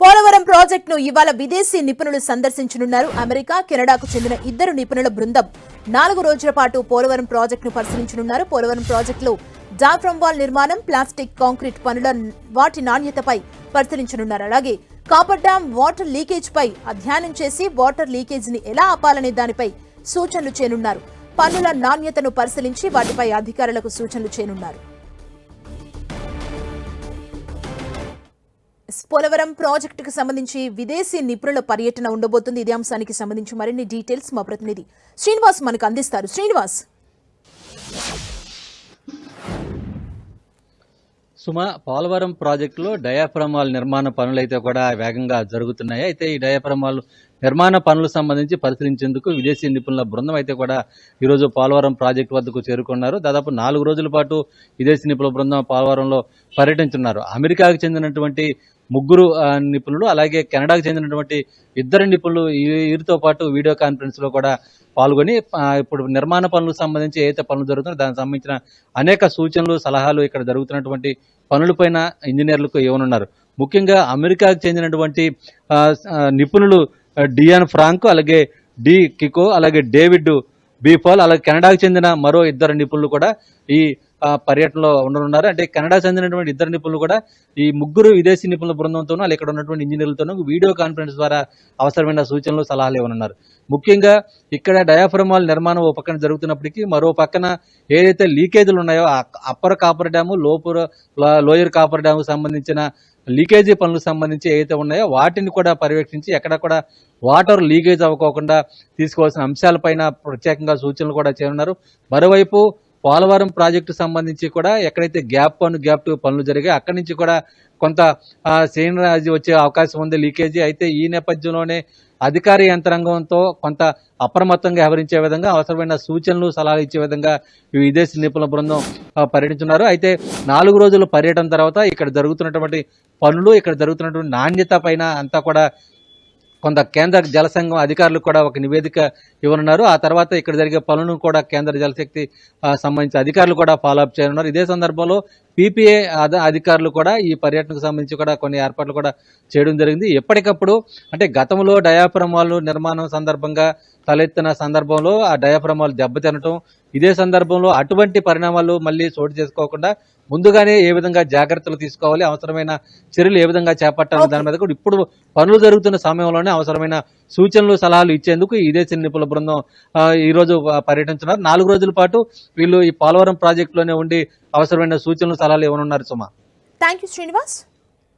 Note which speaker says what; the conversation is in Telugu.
Speaker 1: పోలవరం ప్రాజెక్టును ఇవాళ విదేశీ నిపుణులు సందర్శించనున్నారు. అమెరికా, కెనడాకు చెందిన ఇద్దరు నిపుణుల బృందం 4 రోజుల పాటు పోలవరం ప్రాజెక్టును పరిశీలించనున్నారు. పోలవరం ప్రాజెక్టులో డాఫ్రమ్ వాల్ నిర్మాణం, ప్లాస్టిక్, కాంక్రీట్ పనుల వాటి నాణ్యతపై పరిశీలించనున్నారు. అలాగే కాపర్ డ్యాం వాటర్ లీకేజ్ పై అధ్యయనం చేసి వాటర్ లీకేజ్ ని ఎలా ఆపాలనే దానిపై సూచనలు చేయనున్నారు. పనుల నాణ్యతను పరిశీలించి వాటిపై అధికారులకు సూచనలు చేయనున్నారు. పోలవరం ప్రాజెక్టుకు సంబంధించి విదేశీ నిపుణుల పర్యటన ఉండబోతుంది. ఇదే అంశానికి సంబంధించి మరిన్ని డీటెయిల్స్ మా ప్రతినిధి శ్రీనివాస్ మనకు అందిస్తారు. శ్రీనివాస్.
Speaker 2: పోలవరం ప్రాజెక్టులో డయాఫ్రమ్ వాల్ నిర్మాణ పనులైతే కూడా వేగంగా జరుగుతున్నాయి. అయితే ఈ డయాఫ్రమ్ వాల్ నిర్మాణ పనులకు సంబంధించి పరిశీలించేందుకు విదేశీ నిపుణుల బృందం అయితే కూడా ఈరోజు పోలవరం ప్రాజెక్టు వద్దకు చేరుకున్నారు. దాదాపు 4 రోజుల పాటు విదేశీ నిపుణుల బృందం పోలవరంలో పర్యటించున్నారు. అమెరికాకు చెందినటువంటి 3 నిపుణులు, అలాగే కెనడాకు చెందినటువంటి 2 నిపుణులు వీరితో పాటు వీడియో కాన్ఫరెన్స్ లో కూడా పాల్గొని ఇప్పుడు నిర్మాణ పనులకు సంబంధించి ఏదైతే పనులు జరుగుతున్నాయో దానికి సంబంధించిన అనేక సూచనలు, సలహాలు ఇక్కడ జరుగుతున్నటువంటి పనులపైన ఇంజనీర్లకు ఇవ్వనున్నారు. ముఖ్యంగా అమెరికాకు చెందినటువంటి నిపుణులు డియాన్ ఫ్రాంక్, అలాగే డి కికో, అలాగే డేవిడ్ బీఫాల్, అలాగే కెనడాకు చెందిన మరో 2 నిపుణులు కూడా ఈ పర్యటనలో ఉండనున్నారు. అంటే కెనడా చెందినటువంటి 2 నిపుణులు కూడా ఈ 3 విదేశీ నిపుణుల బృందంతోనూ, ఇక్కడ ఉన్నటువంటి ఇంజనీర్లతోనూ వీడియో కాన్ఫరెన్స్ ద్వారా అవసరమైన సూచనలు, సలహాలు ఇవ్వనున్నారు. ముఖ్యంగా ఇక్కడ డయాఫ్రమ్ వాల్ నిర్మాణం ఓ పక్కన జరుగుతున్నప్పటికీ మరో పక్కన ఏదైతే లీకేజీలు ఉన్నాయో upper coffer dam, lower coffer dam సంబంధించిన లీకేజీ పనులకు సంబంధించి ఏవైతే ఉన్నాయో వాటిని కూడా పర్యవేక్షించి ఎక్కడ కూడా వాటర్ లీకేజ్ అవ్వకోకుండా తీసుకోవాల్సిన అంశాలపైన ప్రత్యేకంగా సూచనలు కూడా చేయనున్నారు. మరోవైపు పోలవరం ప్రాజెక్టు సంబంధించి కూడా ఎక్కడైతే గ్యాప్ 1, గ్యాప్ 2 పనులు జరిగాయి అక్కడి నుంచి కూడా కొంత శ్రేణి వచ్చే అవకాశం ఉంది లీకేజీ. అయితే ఈ నేపథ్యంలోనే అధికార యంత్రాంగంతో కొంత అప్రమత్తంగా వ్యవహరించే విధంగా అవసరమైన సూచనలు, సలహాలు ఇచ్చే విధంగా ఈ విదేశీ నిపుణుల బృందం పర్యటించున్నారు. అయితే 4 రోజుల పర్యటన తర్వాత ఇక్కడ జరుగుతున్నటువంటి పనులు, ఇక్కడ జరుగుతున్నటువంటి నాణ్యత పైన అంతా కూడా కొంత కేంద్ర జల సంఘం అధికారులకు కూడా ఒక నివేదిక ఇవ్వనున్నారు. ఆ తర్వాత ఇక్కడ జరిగే పనులను కూడా కేంద్ర జలశక్తి సంబంధించిన అధికారులు కూడా ఫాలోఅప్ చేయనున్నారు. ఇదే సందర్భంలో పీపీఏ అధికారులు కూడా ఈ పర్యటనకు సంబంధించి కూడా కొన్ని ఏర్పాట్లు కూడా చేయడం జరిగింది. ఎప్పటికప్పుడు అంటే గతంలో డయాఫ్రమ్ వాల్ నిర్మాణం సందర్భంగా తలెత్తిన సందర్భంలో ఆ డయాఫ్రమ్ వాల్ దెబ్బతినటం, ఇదే సందర్భంలో అటువంటి పరిణామాలు మళ్ళీ చోటు చేసుకోకుండా ముందుగానే ఏ విధంగా జాగ్రత్తలు తీసుకోవాలి, అవసరమైన చర్యలు ఏ విధంగా చేపట్టాలి దాని మీద కూడా ఇప్పుడు పనులు జరుగుతున్న సమయంలోనే అవసరమైన సూచనలు, సలహాలు ఇచ్చేందుకు ఈ విదేశీ నిపుణుల బృందం ఈ రోజు పర్యటించున్నారు. 4 రోజుల పాటు వీళ్ళు ఈ పోలవరం ప్రాజెక్టులోనే ఉండి అవసరమైన సూచనలు, సలహాలు ఇవ్వనున్నారు. సుమా.
Speaker 1: Thank you Srinivas.